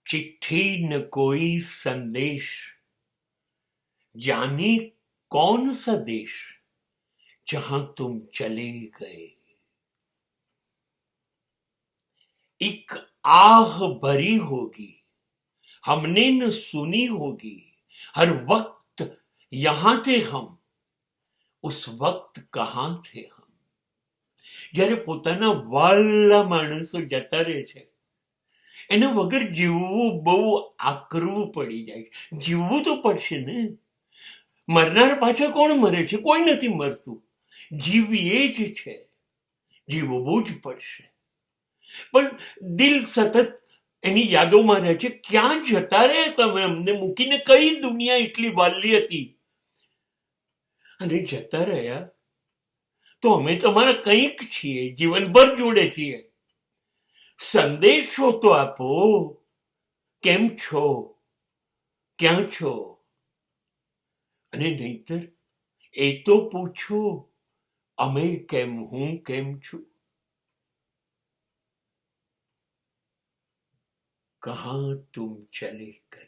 चिट्ठी न कोई संदेश, जाने कौन सा देश जहां तुम चले गए। एक आह भरी होगी, हमने न सुनी होगी, हर वक्त यहां थे हम, उस वक्त कहां थे हम। જ્યારે પોતાના વાલા માણસો જતા રહે છે, એના વગર જીવવું બહુ આકરવું પડી જાય છે. જીવવું તો પડશે ને. મરનાર પાછા કોણ મરે છે? કોઈ નથી મરતું. જીવીએ જ છે, જીવવું જ પડશે. પણ દિલ સતત એની યાદોમાં રહે છે. ક્યાં જતા રહ્યા તમે અમને મૂકીને? કઈ દુનિયા એટલી વાલી હતી? અને જતા રહ્યા તો અમે તમારા કંઈક છીએ, જીવનભર જોડે છીએ. સંદેશો તો આપો. કેમ છો? ક્યાં છો? અને નહીતર એ તો પૂછો, અમે કેમ, હું કેમ છું? कहां तुम चले गए.